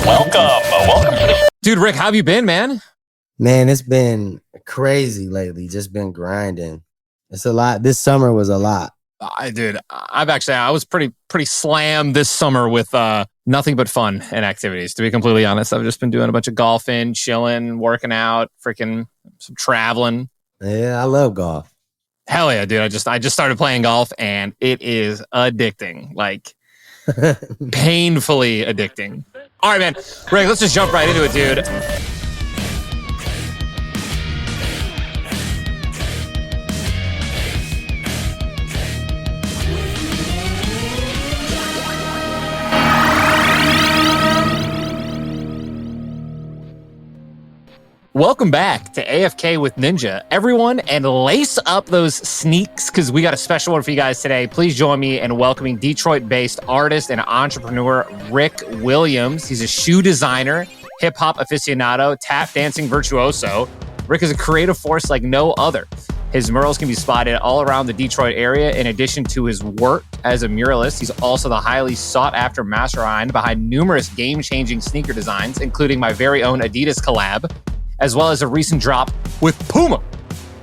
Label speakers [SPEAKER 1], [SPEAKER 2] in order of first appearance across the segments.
[SPEAKER 1] Welcome. Dude, Rick, how have you been, man?
[SPEAKER 2] Man, it's been crazy lately. Just been grinding. It's a lot. This summer was a lot.
[SPEAKER 1] I was pretty slammed this summer with nothing but fun and activities, to be completely honest. I've just been doing a bunch of golfing, chilling, working out, freaking some traveling.
[SPEAKER 2] Yeah, I love golf.
[SPEAKER 1] Hell yeah, dude. I just started playing golf and it is addicting. Like painfully addicting. All right, man. Rick, let's just jump right into it, dude. Welcome back to AFK with Ninja, everyone, and lace up those sneaks because we got a special one for you guys today. Please join me in welcoming Detroit-based artist and entrepreneur Rick Williams. He's a shoe designer, hip-hop aficionado, tap dancing virtuoso. Rick is a creative force like no other. His murals can be spotted all around the Detroit area. In addition to his work as a muralist, he's also the highly sought-after mastermind behind numerous game-changing sneaker designs, including my very own Adidas collab, as well as a recent drop with Puma.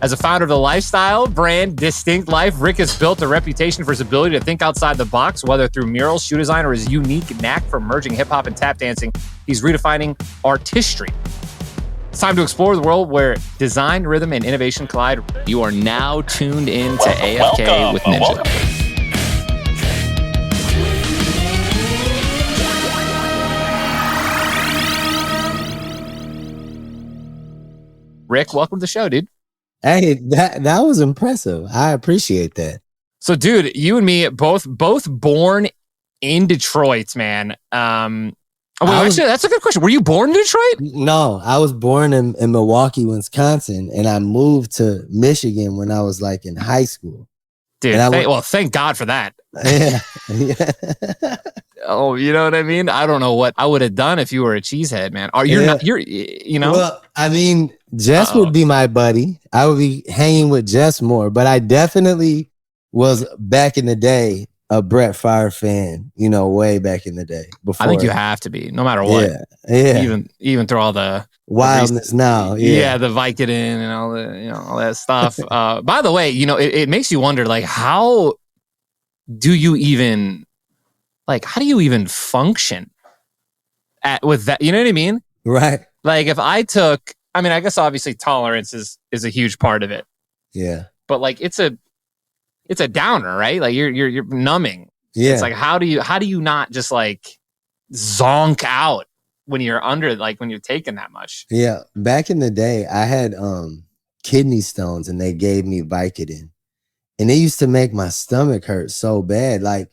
[SPEAKER 1] As a founder of the lifestyle brand Distinct Life, Rick has built a reputation for his ability to think outside the box, whether through murals, shoe design, or his unique knack for merging hip-hop and tap dancing. He's redefining artistry. It's time to explore the world where design, rhythm, and innovation collide. You are now tuned in to AFK with Ninja. Rick, welcome to the show, dude.
[SPEAKER 2] Hey, that was impressive. I appreciate that.
[SPEAKER 1] So, dude, you and me both born in Detroit, man. Actually, that's a good question. Were you born in Detroit?
[SPEAKER 2] No, I was born in Milwaukee, Wisconsin, and I moved to Michigan when I was like in high school.
[SPEAKER 1] Dude, thank God for that.
[SPEAKER 2] Yeah.
[SPEAKER 1] Oh, you know what I mean? I don't know what I would have done if you were a cheesehead, man.
[SPEAKER 2] Well, I mean, Jess would be my buddy. I would be hanging with Jess more, but I definitely was back in the day a Brett Favre fan, way back in the day. Before.
[SPEAKER 1] I think you have to be, no matter what.
[SPEAKER 2] Yeah.
[SPEAKER 1] Even through all the
[SPEAKER 2] wildness now.
[SPEAKER 1] Yeah, the Vicodin and all the, all that stuff. By the way, it makes you wonder, like, how do you even function with that? You know what I mean?
[SPEAKER 2] Right.
[SPEAKER 1] Like if I guess obviously tolerance is a huge part of it.
[SPEAKER 2] Yeah.
[SPEAKER 1] But like it's a downer, right? Like you're numbing.
[SPEAKER 2] Yeah.
[SPEAKER 1] It's like how do you not just like zonk out when you're when you're taking that much?
[SPEAKER 2] Yeah. Back in the day, I had kidney stones and they gave me Vicodin. And it used to make my stomach hurt so bad. Like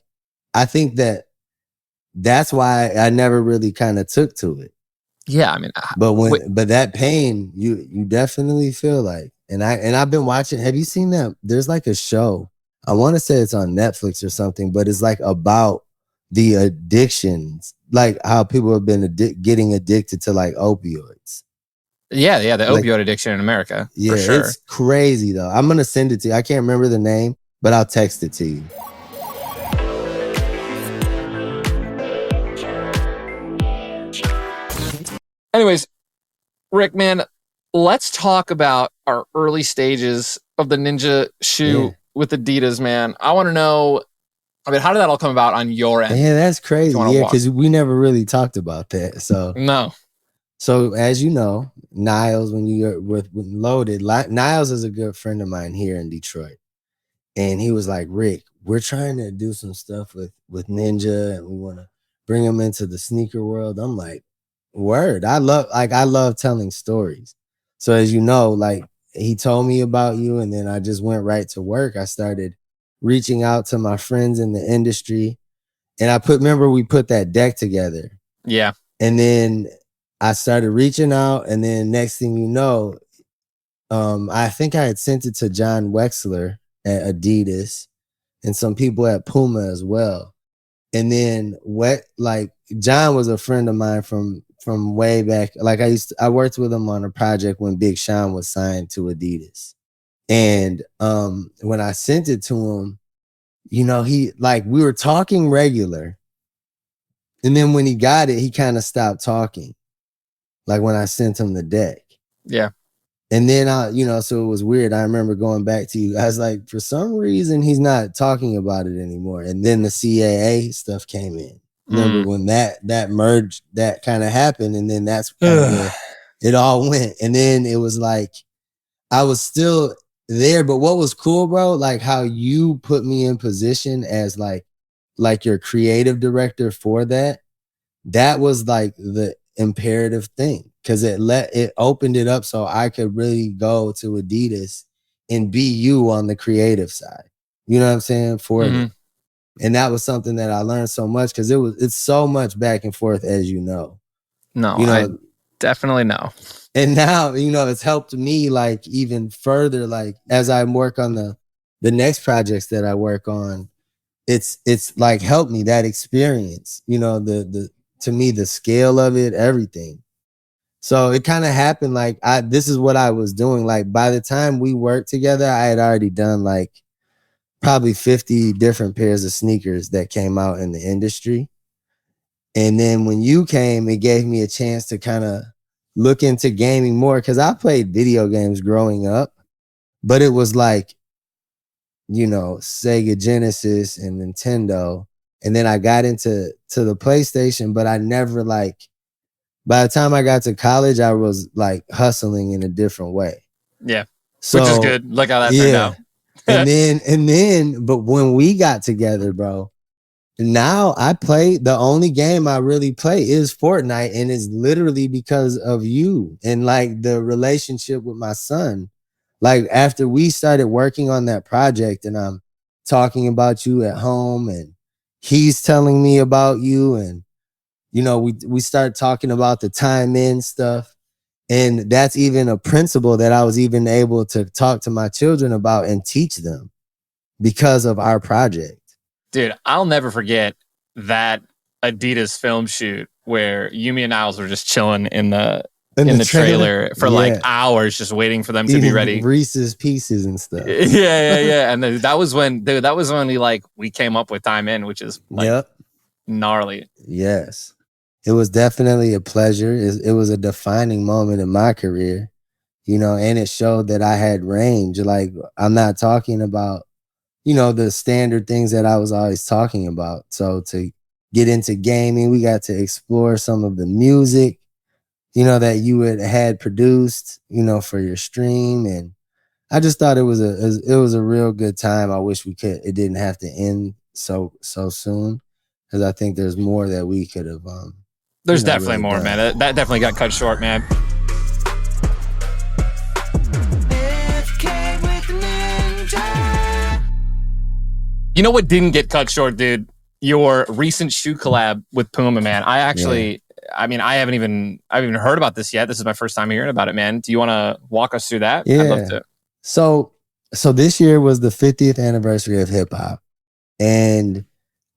[SPEAKER 2] I think that's why I never really kind of took to it.
[SPEAKER 1] Yeah, I mean,
[SPEAKER 2] but that pain, you definitely feel like, and I've been watching. Have you seen that? There's like a show. I want to say it's on Netflix or something, but it's like about the addictions, like how people have been getting addicted to like opioids.
[SPEAKER 1] Yeah, the opioid addiction in America.
[SPEAKER 2] Yeah,
[SPEAKER 1] for sure.
[SPEAKER 2] It's crazy though. I'm gonna send it to you. I can't remember the name, but I'll text it to you.
[SPEAKER 1] Anyways, Rick, man, let's talk about our early stages of the Ninja shoe with Adidas, man. I want to know, how did that all come about on your end?
[SPEAKER 2] Yeah, that's crazy. Yeah, because we never really talked about that. So
[SPEAKER 1] no.
[SPEAKER 2] So as you know, Niles, when you're with Loaded, Niles is a good friend of mine here in Detroit. And he was like, Rick, we're trying to do some stuff with Ninja and we want to bring him into the sneaker world. I'm like, word. I love telling stories. So as you know, like he told me about you and then I just went right to work. I started reaching out to my friends in the industry and remember we put that deck together.
[SPEAKER 1] Yeah.
[SPEAKER 2] And then I started reaching out and then next thing you know, I think I had sent it to John Wexler at Adidas and some people at Puma as well. And then John was a friend of mine from way back. Like I worked with him on a project when Big Sean was signed to Adidas. And when I sent it to him, we were talking regular. And then when he got it, he kind of stopped talking. Like when I sent him the deck.
[SPEAKER 1] Yeah.
[SPEAKER 2] And then so it was weird. I remember going back to you. I was like, for some reason, he's not talking about it anymore. And then the CAA stuff came in. Remember when that merged, that kind of happened, and then that's kind of where it all went. And then it was like I was still there, but what was cool, bro, like how you put me in position as like your creative director for that. That was like the imperative thing, because it opened it up so I could really go to Adidas and be you on the creative side. You know what I'm saying? For them. And that was something that I learned so much, because it's so much back and forth, as you know.
[SPEAKER 1] No, I definitely know.
[SPEAKER 2] And now, it's helped me like even further, like as I work on the next projects that I work on, it's like helped me, that experience, to me, the scale of it, everything. So it kind of happened like this is what I was doing. Like by the time we worked together, I had already done like probably 50 different pairs of sneakers that came out in the industry. And then when you came, it gave me a chance to kind of look into gaming more, because I played video games growing up, but it was like, Sega Genesis and Nintendo. And then I got into the PlayStation, but I never like, by the time I got to college, I was like hustling in a different way.
[SPEAKER 1] Yeah. So, which is good. Look how that turned out.
[SPEAKER 2] and then, but when we got together, bro, now I play, the only game I really play is Fortnite, and it's literally because of you and like the relationship with my son. Like after we started working on that project, and I'm talking about you at home, and he's telling me about you, and we start talking about the time in stuff. And that's even a principle that I was even able to talk to my children about and teach them because of our project.
[SPEAKER 1] Dude, I'll never forget that Adidas film shoot where Yumi and Niles were just chilling in the trailer for like hours, just waiting for them to be ready.
[SPEAKER 2] Reese's Pieces and stuff.
[SPEAKER 1] Yeah. And that was when we came up with Time In, which is like gnarly.
[SPEAKER 2] Yes. It was definitely a pleasure. It was a defining moment in my career, and it showed that I had range. Like I'm not talking about, the standard things that I was always talking about. So to get into gaming, we got to explore some of the music, that you had produced, for your stream. And I just thought it was a real good time. I wish it didn't have to end so soon, because I think there's more that we could have.
[SPEAKER 1] There's definitely really more, man. That definitely got cut short, man. AFK with Ninja. You know what didn't get cut short, dude? Your recent shoe collab with Puma, man. I actually, I haven't even heard about this yet. This is my first time hearing about it, man. Do you want to walk us through that?
[SPEAKER 2] Yeah.
[SPEAKER 1] I'd love to.
[SPEAKER 2] So this year was the 50th anniversary of hip hop, and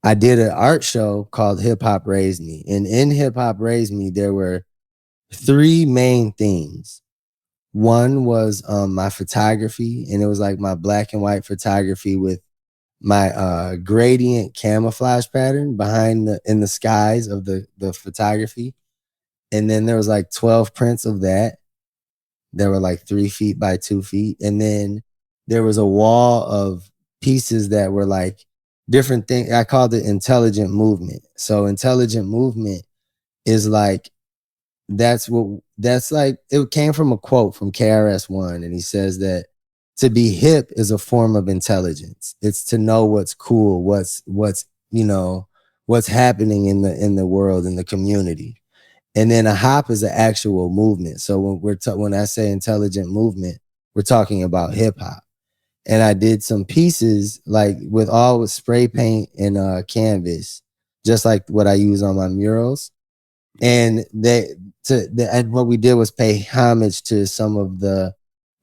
[SPEAKER 2] I did an art show called Hip Hop Raised Me. And in Hip Hop Raised Me, there were 3 main themes. One was my photography, and it was like my black and white photography with my gradient camouflage pattern in the skies of the photography. And then there was like 12 prints of that. There were like 3 feet by 2 feet. And then there was a wall of pieces that were like different things. I called it intelligent movement. So intelligent movement is like, it came from a quote from KRS-One. And he says that to be hip is a form of intelligence. It's to know what's cool, what's happening in the world, in the community. And then a hop is an actual movement. So when I say intelligent movement, we're talking about hip hop. And I did some pieces like with spray paint and canvas, just like what I use on my murals. And and what we did was pay homage to some of the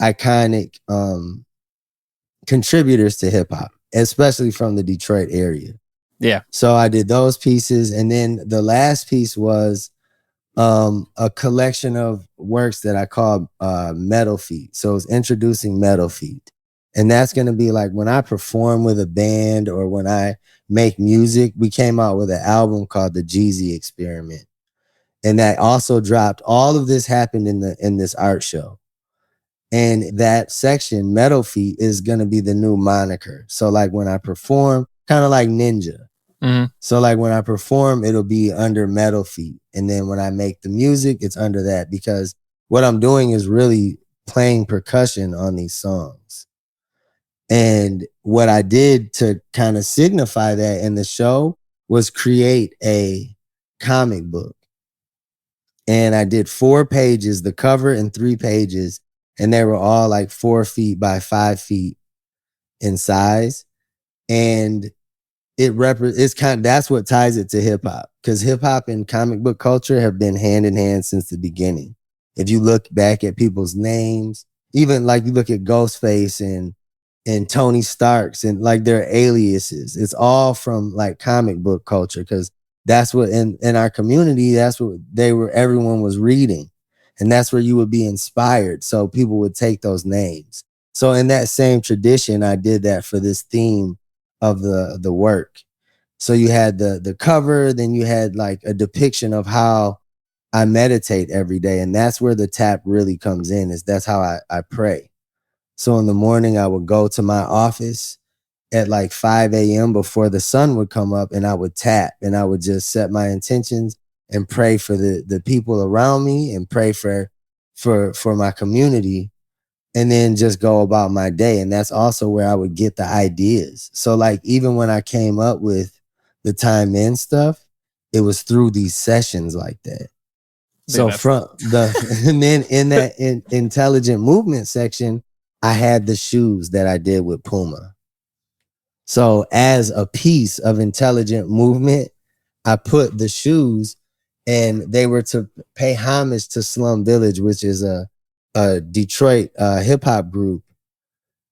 [SPEAKER 2] iconic contributors to hip hop, especially from the Detroit area.
[SPEAKER 1] Yeah.
[SPEAKER 2] So I did those pieces. And then the last piece was a collection of works that I called Metal Feet. So it's introducing Metal Feet. And that's going to be like when I perform with a band or when I make music. We came out with an album called the Jeezy Experiment. And that also dropped. All of this happened in this art show. And that section, Metal Feet, is going to be the new moniker. So like when I perform, kind of like Ninja.
[SPEAKER 1] Mm-hmm.
[SPEAKER 2] So like when I perform, it'll be under Metal Feet. And then when I make the music, it's under that, because what I'm doing is really playing percussion on these songs. And what I did to kind of signify that in the show was create a comic book. And I did 4 pages, the cover and 3 pages, and they were all like 4 feet by 5 feet in size. And that's what ties it to hip hop, because hip hop and comic book culture have been hand in hand since the beginning. If you look back at people's names, even like you look at Ghostface and Tony Starks and like their aliases, it's all from like comic book culture, because that's what in our community, that's what everyone was reading, and that's where you would be inspired. So people would take those names. So in that same tradition, I did that for this theme of the work. So you had the cover, then you had like a depiction of how I meditate every day. And that's where the tap really comes in, is that's how I pray. So in the morning, I would go to my office at like 5 a.m. before the sun would come up, and I would tap, and I would just set my intentions and pray for the people around me, and pray for my community, and then just go about my day. And that's also where I would get the ideas. So like even when I came up with the Time In stuff, it was through these sessions like that. So from and then in that intelligent movement section, I had the shoes that I did with Puma. So as a piece of intelligent movement, I put the shoes, and they were to pay homage to Slum Village, which is a Detroit hip hop group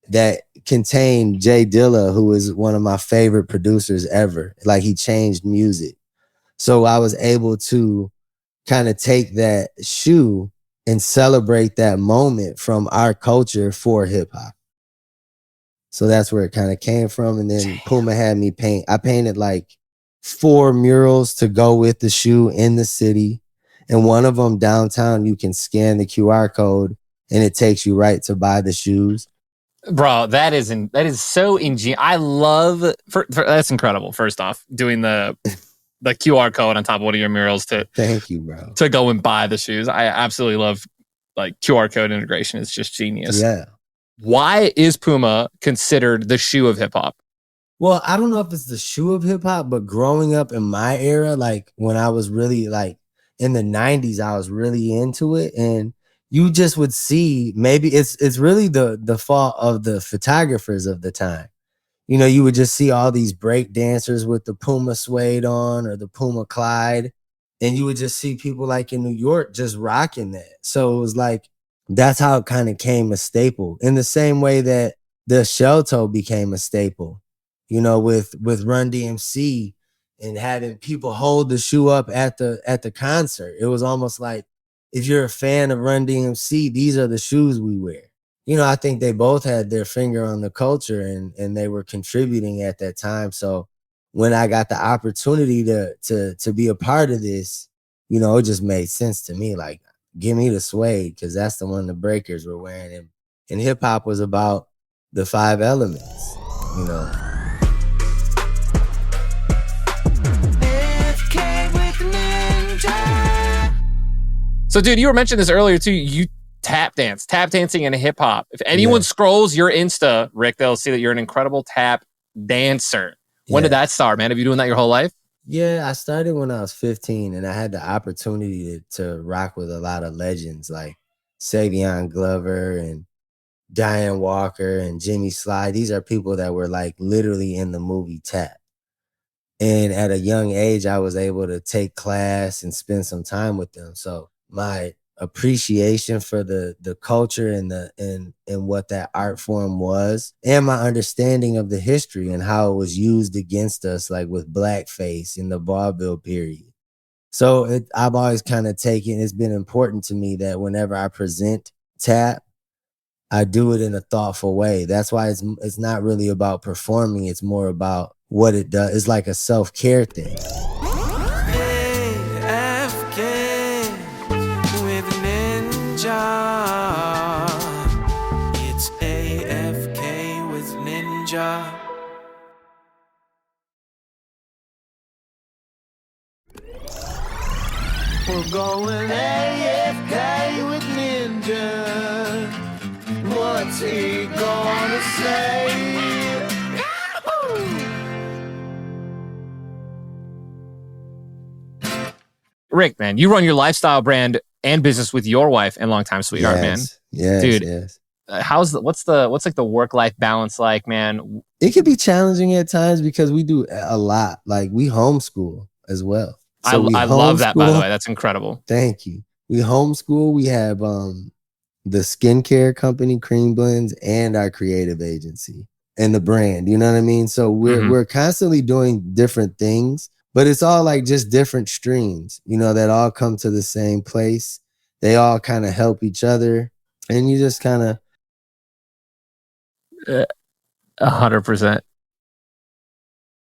[SPEAKER 2] that contained Jay Dilla, who is one of my favorite producers ever. Like, he changed music. So I was able to kind of take that shoe and celebrate that moment from our culture for hip hop. So that's where it kind of came from. And then Puma had me paint. I painted like 4 murals to go with the shoe in the city. And one of them downtown, you can scan the QR code and it takes you right to buy the shoes.
[SPEAKER 1] Bro, that is so ingenious. I love that's incredible. First off, doing the QR code on top of one of your murals to
[SPEAKER 2] thank you, bro,
[SPEAKER 1] to go and buy the shoes. I absolutely love like QR code integration. It's just genius.
[SPEAKER 2] Yeah.
[SPEAKER 1] Why is Puma considered the shoe of hip hop?
[SPEAKER 2] Well, I don't know if it's the shoe of hip hop, but growing up in my era, like when I was really like in the 90s, I was really into it. And you just would see, maybe it's really the fault of the photographers of the time. You know, you would just see all these break dancers with the Puma suede on or the Puma Clyde. And you would just see people like in New York just rocking that. So it was like, that's how it kind of came a staple, in the same way that the shell toe became a staple, you know, with Run DMC and having people hold the shoe up at the concert. It was almost like, if you're a fan of Run DMC, these are the shoes we wear. You know, I think they both had their finger on the culture, and they were contributing at that time. So when I got the opportunity to be a part of this, you know, it just made sense to me. Like, give me the suede, because that's the one the breakers were wearing. And hip hop was about the 5 elements, you know.
[SPEAKER 1] So, dude, you were mentioning this earlier too. You tap dancing in hip hop. If anyone scrolls your Insta, Rick, they'll see that you're an incredible tap dancer. When did that start, man? Have you been doing that your whole life?
[SPEAKER 2] Yeah, I started when I was 15, and I had the opportunity to rock with a lot of legends like Savion Glover and Diane Walker and Jimmy Sly. These are people that were like literally in the movie Tap. And at a young age, I was able to take class and spend some time with them. So my appreciation for the culture and what that art form was, and my understanding of the history and how it was used against us, like with blackface in the vaudeville period. So I've always kind of taken, it's been important to me that whenever I present tap, I do it in a thoughtful way. That's why it's not really about performing. It's more about what it does. It's like a self-care thing.
[SPEAKER 3] AFK with Ninja. It's AFK with Ninja. We're going AFK with Ninja. What's he gonna say?
[SPEAKER 1] Rick, man, you run your lifestyle brand and business with your wife and longtime sweetheart, man.
[SPEAKER 2] Yes,
[SPEAKER 1] dude.
[SPEAKER 2] Yes.
[SPEAKER 1] What's like the work-life balance like, man?
[SPEAKER 2] It can be challenging at times because we do a lot. Like we homeschool as well.
[SPEAKER 1] So I love that, by the way. That's incredible.
[SPEAKER 2] Thank you. We homeschool. We have the skincare company, Cream Blends, and our creative agency and the brand. You know what I mean? So we're constantly doing different things, but it's all like just different streams, you know, that all come to the same place. They all kind of help each other, and you just kind of
[SPEAKER 1] 100%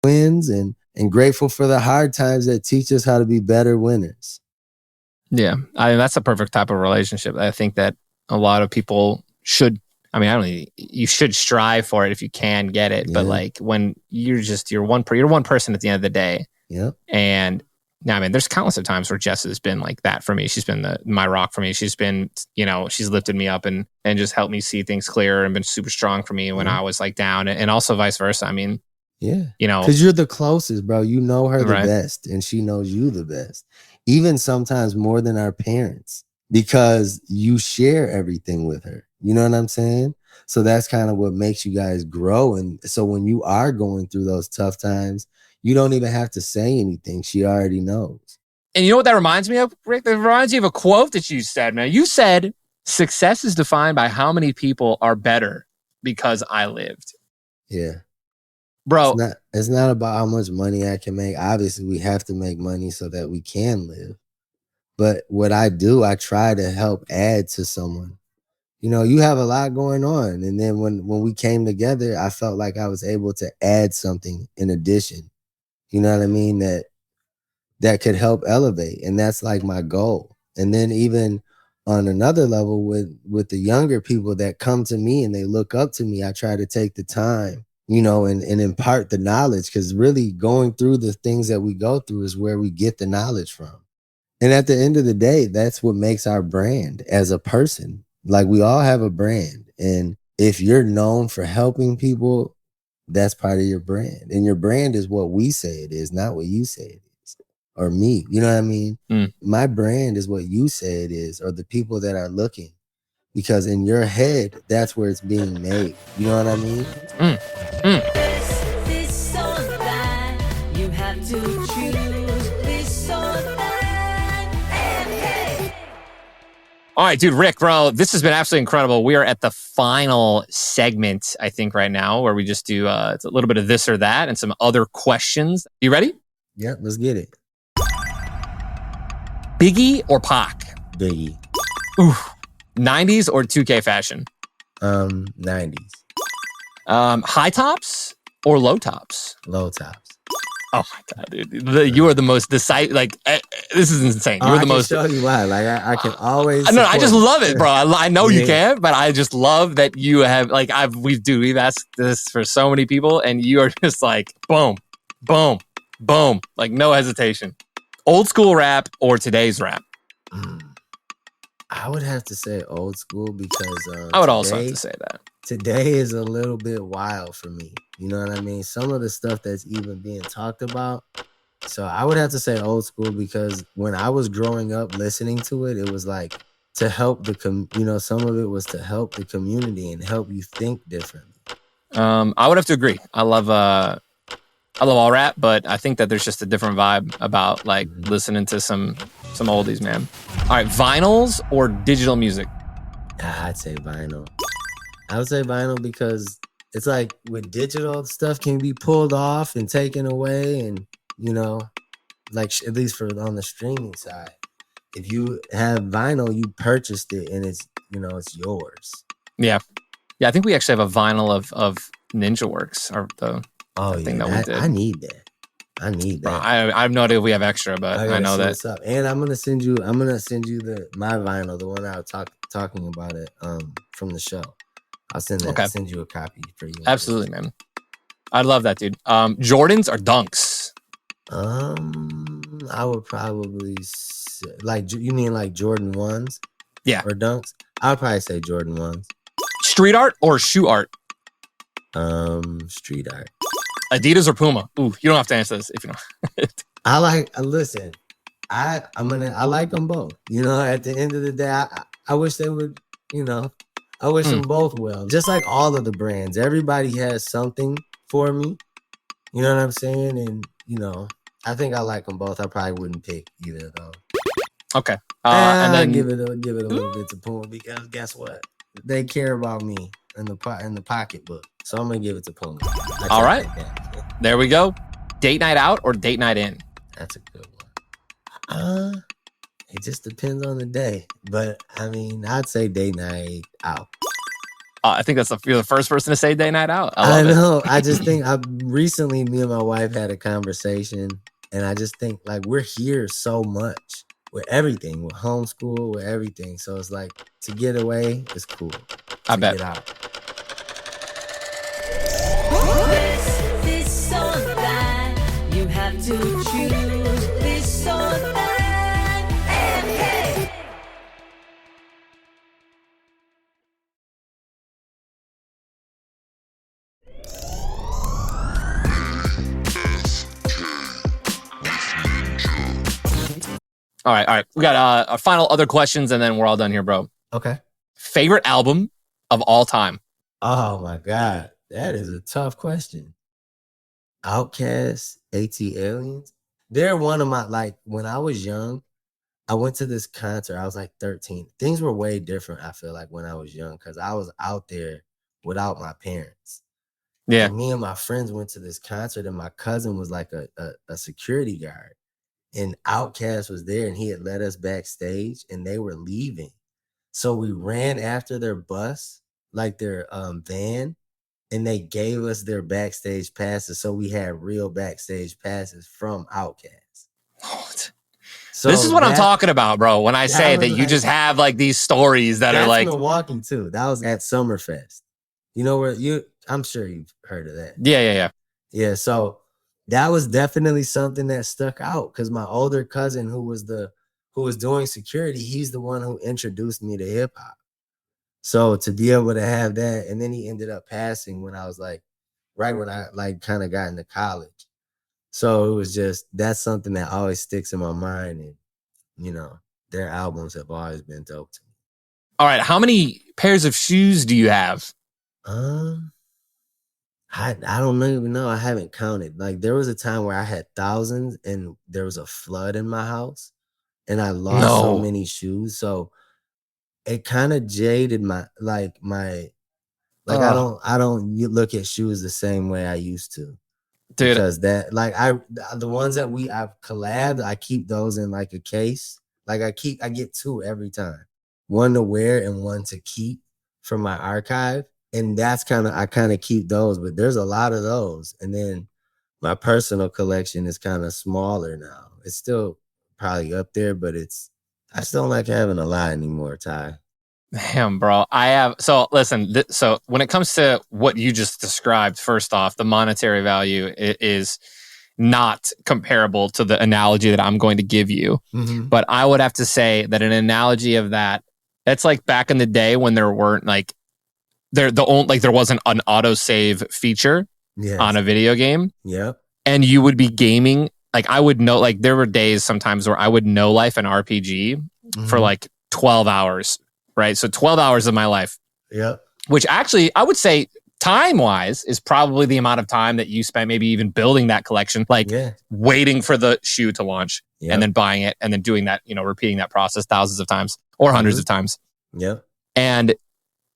[SPEAKER 2] wins and grateful for the hard times that teach us how to be better winners.
[SPEAKER 1] Yeah, I mean, that's a perfect type of relationship. I think that a lot of people should. I mean, you should strive for it if you can get it. Yeah. But like when you're one person at the end of the day.
[SPEAKER 2] Yeah.
[SPEAKER 1] And now, I mean, there's countless of times where Jess has been like that for me. She's been my rock for me. She's been, she's lifted me up and just helped me see things clearer and been super strong for me when I was like down, and also vice versa. I mean,
[SPEAKER 2] yeah, because you're the closest, bro. You know her the
[SPEAKER 1] right.
[SPEAKER 2] best, and she knows you the best. Even sometimes more than our parents, because you share everything with her. You know what I'm saying? So that's kind of what makes you guys grow. And so when you are going through those tough times, you don't even have to say anything. She already knows.
[SPEAKER 1] And you know what that reminds me of, Rick? That reminds me of a quote that you said, man. You said, success is defined by how many people are better because I lived.
[SPEAKER 2] Yeah.
[SPEAKER 1] Bro.
[SPEAKER 2] It's not about how much money I can make. Obviously, we have to make money so that we can live. But what I do, I try to help add to someone. You know, you have a lot going on. And then when we came together, I felt like I was able to add something in addition. You know what I mean? That could help elevate. And that's like my goal. And then even on another level with the younger people that come to me and they look up to me, I try to take the time, and impart the knowledge, because really going through the things that we go through is where we get the knowledge from. And at the end of the day, that's what makes our brand as a person. Like we all have a brand. And if you're known for helping people, that's part of your brand. And your brand is what we say it is, not what you say it is. Or me. You know what I mean? My brand is what you say it is, or the people that are looking. Because in your head, that's where it's being made. You know what I mean?
[SPEAKER 4] This or that, you have to choose this or that. AFK.
[SPEAKER 1] All right, dude, Rick, bro, this has been absolutely incredible. We are at the final segment, I think, right now, where we just do a little bit of this or that and some other questions. You ready?
[SPEAKER 2] Yep, let's get it.
[SPEAKER 1] Biggie or Pac?
[SPEAKER 2] Biggie.
[SPEAKER 1] Oof. 90s or 2K fashion?
[SPEAKER 2] 90s.
[SPEAKER 1] High tops or low tops?
[SPEAKER 2] Low tops.
[SPEAKER 1] Oh my God, dude! You are the most decisive. Like, this is insane. You're the most.
[SPEAKER 2] I can show you why. Like, I can always.
[SPEAKER 1] No, I just love it, bro. I know you can, but I just love that you have. Like, we've asked this for so many people, and you are just like, boom, boom, boom, like no hesitation. Old school rap or today's rap?
[SPEAKER 2] I would have to say old school because
[SPEAKER 1] I would also have to say that
[SPEAKER 2] today is a little bit wild for me. You know what I mean? Some of the stuff that's even being talked about. So I would have to say old school because when I was growing up listening to it, it was like to help some of it was to help the community and help you think differently.
[SPEAKER 1] I would have to agree. I love all rap, but I think that there's just a different vibe about like listening to some oldies, man. All right, vinyls or digital music?
[SPEAKER 2] I'd say vinyl. I would say vinyl because it's like with digital, stuff can be pulled off and taken away, and like at least on the streaming side. If you have vinyl, you purchased it and it's it's yours.
[SPEAKER 1] Yeah. Yeah, I think we actually have a vinyl of Ninja Works, or the thing that we did.
[SPEAKER 2] I need that. I need
[SPEAKER 1] Bro,
[SPEAKER 2] that.
[SPEAKER 1] I have no idea if we have extra, but I know that.
[SPEAKER 2] What's up. And I'm gonna send you my vinyl, the one I was talking about it from the show. I'll send you a copy for you.
[SPEAKER 1] Absolutely, man. I love that, dude. Jordans or Dunks?
[SPEAKER 2] I would probably say, you mean like Jordan 1s?
[SPEAKER 1] Yeah.
[SPEAKER 2] Or Dunks? I would probably say Jordan 1s.
[SPEAKER 1] Street art or shoe art?
[SPEAKER 2] Street art.
[SPEAKER 1] Adidas or Puma? Ooh, you don't have to answer this if you don't.
[SPEAKER 2] I like them both. You know, at the end of the day, I wish they would, I wish them both well. Just like all of the brands. Everybody has something for me. You know what I'm saying? And, I think I like them both. I probably wouldn't pick either of those.
[SPEAKER 1] Okay. And then
[SPEAKER 2] give it a little bit to Puma, because guess what? They care about me in the pocketbook. So I'm gonna give it to Puma.
[SPEAKER 1] All right. There we go. Date night out or date night in?
[SPEAKER 2] That's a good one. It just depends on the day. But I mean, I'd say date night out.
[SPEAKER 1] I think you're the first person to say date night out.
[SPEAKER 2] I know. I just think recently me and my wife had a conversation, and I just think like we're here so much with everything, with homeschool, with everything. So it's like to get away is cool.
[SPEAKER 1] I bet.
[SPEAKER 2] Get out.
[SPEAKER 4] This or that, you have to choose this or that. AFK.
[SPEAKER 1] All right. We got a final other questions, and then we're all done here, bro.
[SPEAKER 2] Okay.
[SPEAKER 1] Favorite album of all time?
[SPEAKER 2] Oh my God. That is a tough question. Outkast, AT Aliens. They're one of my, when I was young, I went to this concert. I was like 13. Things were way different, I feel like, when I was young, because I was out there without my parents.
[SPEAKER 1] Yeah.
[SPEAKER 2] And me and my friends went to this concert, and my cousin was like a security guard. And Outkast was there, and he had led us backstage, and they were leaving. So we ran after their bus, like their van, and they gave us their backstage passes. So we had real backstage passes from Outkast. So
[SPEAKER 1] this is what I'm talking about, bro. When I say that you just have like these stories that are like
[SPEAKER 2] Milwaukee too. That was at Summerfest. You know where I'm sure you've heard of that.
[SPEAKER 1] Yeah.
[SPEAKER 2] So that was definitely something that stuck out, because my older cousin who was doing security, he's the one who introduced me to hip hop. So to be able to have that, and then he ended up passing when I was right when I kind of got into college. So it was that's something that always sticks in my mind, and their albums have always been dope to me.
[SPEAKER 1] All right, how many pairs of shoes do you have?
[SPEAKER 2] I don't even know. I haven't counted. Like there was a time where I had thousands, and there was a flood in my house, and I lost so many shoes. So it kind of jaded my I don't look at shoes the same way I used to. Dude, because the ones that I've collabed, I keep those in like a case. Like I get two every time. One to wear and one to keep from my archive. And I kind of keep those, but there's a lot of those. And then my personal collection is kind of smaller now. It's still probably up there, but I still don't like having a lot anymore, Ty.
[SPEAKER 1] Damn, bro. So listen, so when it comes to what you just described, first off, the monetary value is not comparable to the analogy that I'm going to give you. Mm-hmm. But I would have to say that an analogy of that's like back in the day when there weren't there wasn't an autosave feature on a video game.
[SPEAKER 2] Yep.
[SPEAKER 1] And you would be gaming. Like I would know, there were days sometimes where I would know life an RPG for 12 hours. Right. So 12 hours of my life.
[SPEAKER 2] Yep.
[SPEAKER 1] Which actually, I would say time-wise is probably the amount of time that you spent maybe even building that collection, waiting for the shoe to launch and then buying it and then doing that, repeating that process thousands of times or hundreds of times.
[SPEAKER 2] Yep.
[SPEAKER 1] And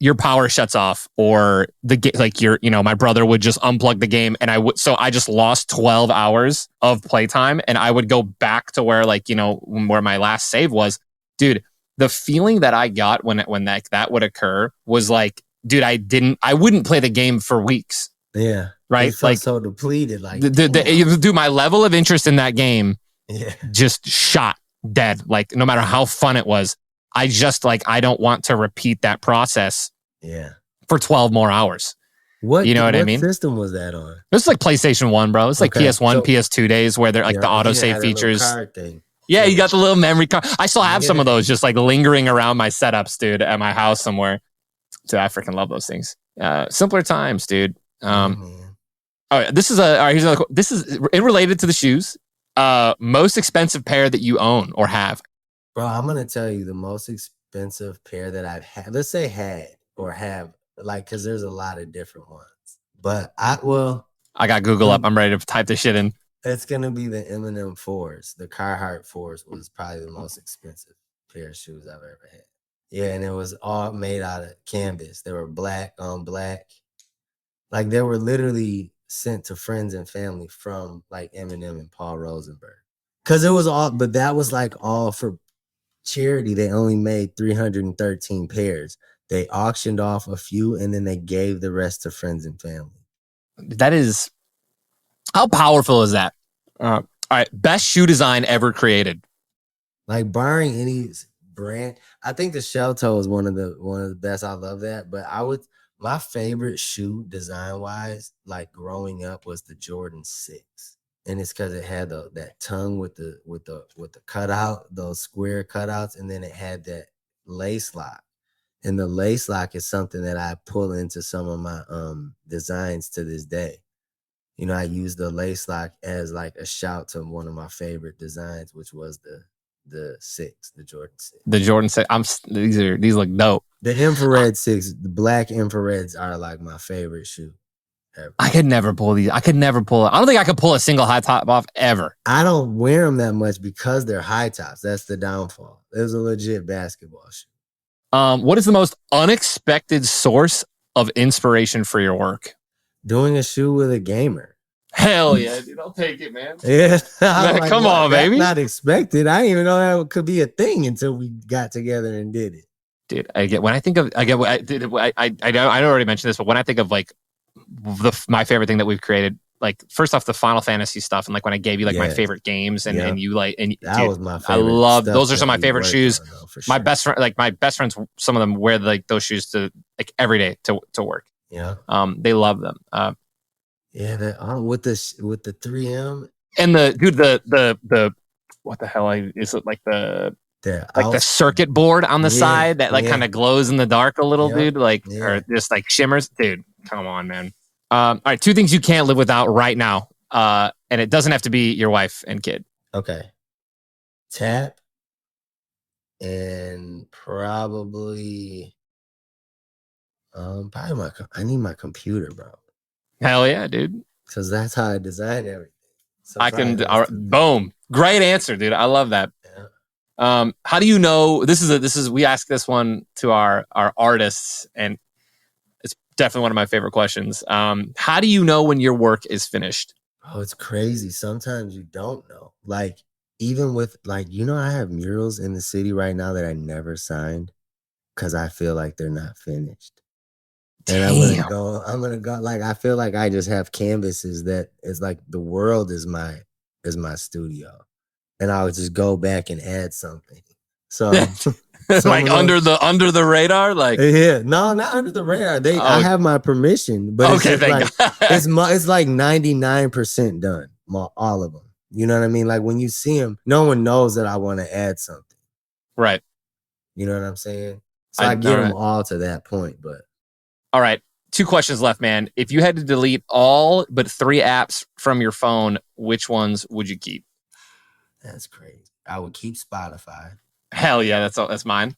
[SPEAKER 1] your power shuts off, or my brother would just unplug the game, and I just lost 12 hours of playtime, and I would go back to where where my last save was. Dude, the feeling that I got when that would occur was like dude, I wouldn't play the game for weeks.
[SPEAKER 2] Yeah.
[SPEAKER 1] Right?
[SPEAKER 2] It felt
[SPEAKER 1] Like
[SPEAKER 2] so depleted. Like,
[SPEAKER 1] dude, my level of interest in that game
[SPEAKER 2] yeah.
[SPEAKER 1] just shot dead. Like, no matter how fun it was, I don't want to repeat that process
[SPEAKER 2] Yeah.
[SPEAKER 1] for 12 more hours.
[SPEAKER 2] What
[SPEAKER 1] You know what I mean?
[SPEAKER 2] What system was that on?
[SPEAKER 1] This is like PlayStation 1, bro. It's like
[SPEAKER 2] Okay,
[SPEAKER 1] PS1,
[SPEAKER 2] so-
[SPEAKER 1] PS2 days where they're like
[SPEAKER 2] Yeah,
[SPEAKER 1] the
[SPEAKER 2] I think it
[SPEAKER 1] autosave
[SPEAKER 2] had a little
[SPEAKER 1] features.
[SPEAKER 2] card thing.
[SPEAKER 1] Yeah, you got the little memory card. I still have some of
[SPEAKER 2] Yeah.
[SPEAKER 1] those just like lingering around my setups, dude, at my house somewhere. Dude, I freaking love those things. Simpler times, dude.
[SPEAKER 2] Man.
[SPEAKER 1] All right, here's another. This is related to the shoes. Most expensive pair that you own or have.
[SPEAKER 2] Bro, I'm gonna tell you the most expensive pair that I've had. Let's say had or have, like, because there's a lot of different ones. But I
[SPEAKER 1] got Google up. I'm ready to type this shit in.
[SPEAKER 2] it's gonna be the M&M 4s. The Carhartt 4s was probably the most expensive pair of shoes I've ever had. Yeah, and it was all made out of canvas. They were black on black. Like they were literally sent to friends and family from like Eminem and Paul Rosenberg. Cause it was all, but that was like all for charity. They only made 313 pairs. They auctioned off a few and then they gave the rest to friends and family.
[SPEAKER 1] That is, how powerful is that? All right, best shoe design ever created.
[SPEAKER 2] Like barring any brand, I think the shell toe is one of the best. I love that. But my favorite shoe design wise, like growing up, was the Jordan 6. And it's because it had that tongue with the cutout, those square cutouts, and then it had that lace lock. And the lace lock is something that I pull into some of my designs to this day. You know, I use the lace lock as like a shout to one of my favorite designs, which was the 6, the Jordan 6.
[SPEAKER 1] The Jordan 6. These look dope.
[SPEAKER 2] The infrared 6, the black infrareds are like my favorite shoe ever.
[SPEAKER 1] I could never pull these. I don't think I could pull a single high top off ever.
[SPEAKER 2] I don't wear them that much because they're high tops. That's the downfall. It was a legit basketball shoe.
[SPEAKER 1] What is the most unexpected source of inspiration for your work?
[SPEAKER 2] Doing a shoe with a gamer.
[SPEAKER 1] Hell yeah, dude. I'll take it, man.
[SPEAKER 2] Yeah.
[SPEAKER 1] Man,
[SPEAKER 2] like,
[SPEAKER 1] come on,
[SPEAKER 2] that's
[SPEAKER 1] baby.
[SPEAKER 2] not expected. I didn't even know that could be a thing until we got together and did it.
[SPEAKER 1] Dude, I already mentioned this, but when I think of like my favorite thing that we've created, like first off the Final Fantasy stuff, and like when I gave you like my favorite games, and you like, and
[SPEAKER 2] that
[SPEAKER 1] dude,
[SPEAKER 2] was my favorite.
[SPEAKER 1] I love
[SPEAKER 2] stuff
[SPEAKER 1] those are some of my
[SPEAKER 2] that we
[SPEAKER 1] favorite
[SPEAKER 2] worked
[SPEAKER 1] shoes.
[SPEAKER 2] on, though, for
[SPEAKER 1] My
[SPEAKER 2] sure.
[SPEAKER 1] best friends, some of them wear like those shoes to like every day to work.
[SPEAKER 2] Yeah.
[SPEAKER 1] They love them.
[SPEAKER 2] Yeah, with the 3M
[SPEAKER 1] And the what the hell is it, like the circuit board on the side that like kind of glows in the dark a little, dude, like or just like shimmers, dude. Come on, man. All right, 2 things you can't live without right now, and it doesn't have to be your wife and kid.
[SPEAKER 2] Okay. Tap and probably I need my computer, bro.
[SPEAKER 1] Hell yeah, dude.
[SPEAKER 2] Because that's how I design everything. So
[SPEAKER 1] I can boom. Great answer, dude. I love that.
[SPEAKER 2] Yeah.
[SPEAKER 1] How do you know we ask this one to our artists, and it's definitely one of my favorite questions. How do you know when your work is finished?
[SPEAKER 2] Oh, it's crazy. Sometimes you don't know. Like, even with like, I have murals in the city right now that I never signed because I feel like they're not finished. And I'm gonna go. Like, I feel like I just have canvases that is like the world is my studio, and I would just go back and add something. So,
[SPEAKER 1] like under the radar, like
[SPEAKER 2] yeah, no, not under the radar. I have my permission, but
[SPEAKER 1] okay,
[SPEAKER 2] it's like 99% done, all of them. You know what I mean? Like when you see them, no one knows that I want to add something.
[SPEAKER 1] Right.
[SPEAKER 2] You know what I'm saying? So I get them all to that point, but.
[SPEAKER 1] All right. 2 questions left, man. If you had to delete all but 3 apps from your phone, which ones would you keep?
[SPEAKER 2] That's crazy. I would keep Spotify.
[SPEAKER 1] Hell yeah, that's mine.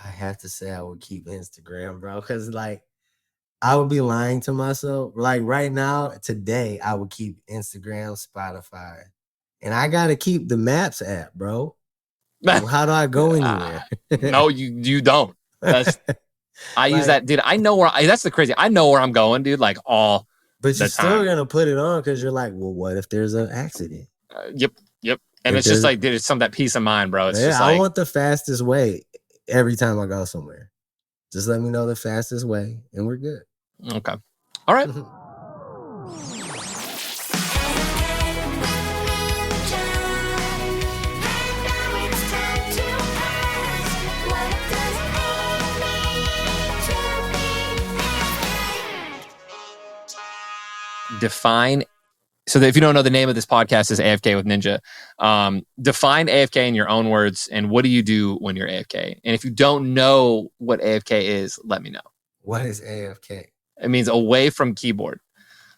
[SPEAKER 2] I have to say I would keep Instagram, bro, because like I would be lying to myself. Like right now, today, I would keep Instagram, Spotify, and I gotta keep the Maps app, bro. How do I go anywhere?
[SPEAKER 1] No, you don't. I use that, dude. I know that's the crazy. I know where I'm going, dude. Like all.
[SPEAKER 2] But you're still gonna put it on because you're like, well, what if there's an accident?
[SPEAKER 1] Yep. And it's just like, dude, it's that peace of mind, bro. It's just like,
[SPEAKER 2] I want the fastest way every time I go somewhere. Just let me know the fastest way, and we're good.
[SPEAKER 1] Okay. All right. Define. So if you don't know, the name of this podcast is AFK with Ninja. Define AFK in your own words, and what do you do when you're AFK? And if you don't know what AFK is, let me know.
[SPEAKER 2] What is AFK?
[SPEAKER 1] It means away from keyboard.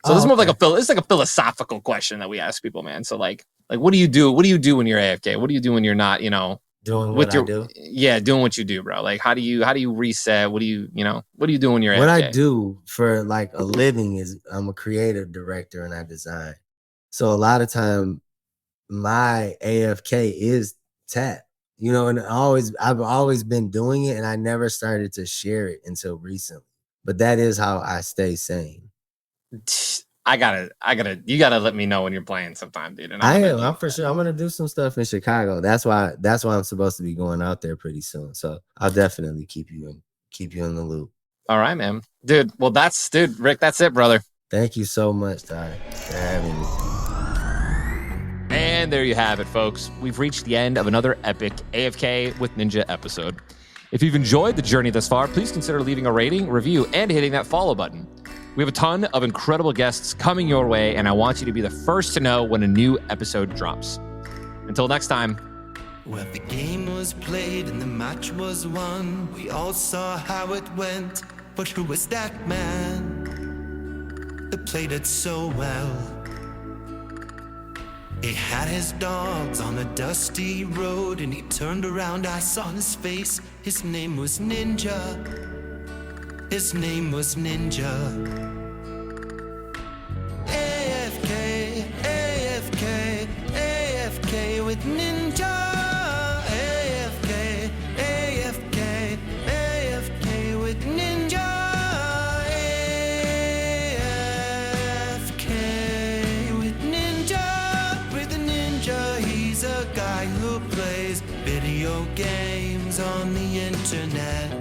[SPEAKER 1] So this is more like it's like a philosophical question that we ask people, man. So like what do you do? What do you do when you're AFK? What do you do when you're not,
[SPEAKER 2] doing what I do?
[SPEAKER 1] Yeah, doing what you do, bro. Like how do you reset? What do you do when you're
[SPEAKER 2] what
[SPEAKER 1] AFK?
[SPEAKER 2] I do for like a living is I'm a creative director and I design. So a lot of time my AFK is tap, and I've always been doing it and I never started to share it until recently. But that is how I stay sane.
[SPEAKER 1] You gotta let me know when you're playing sometime, dude. And
[SPEAKER 2] I'm for sure. I'm gonna do some stuff in Chicago. That's why I'm supposed to be going out there pretty soon. So I'll definitely keep you in the loop.
[SPEAKER 1] All right, man. Dude, well Rick, that's it, brother.
[SPEAKER 2] Thank you so much, Ty, for having me.
[SPEAKER 1] And there you have it, folks. We've reached the end of another epic AFK with Ninja episode. If you've enjoyed the journey thus far, please consider leaving a rating, review, and hitting that follow button. We have a ton of incredible guests coming your way, and I want you to be the first to know when a new episode drops. Until next time.
[SPEAKER 3] Well, the game was played and the match was won. We all saw how it went, but who was that man that played it so well? He had his dogs on a dusty road, and he turned around, I saw his face. His name was Ninja. His name was Ninja. AFK, AFK, AFK with Ninja. AFK, AFK, AFK with Ninja. AFK with Ninja. With a ninja, he's a guy who plays video games on the internet.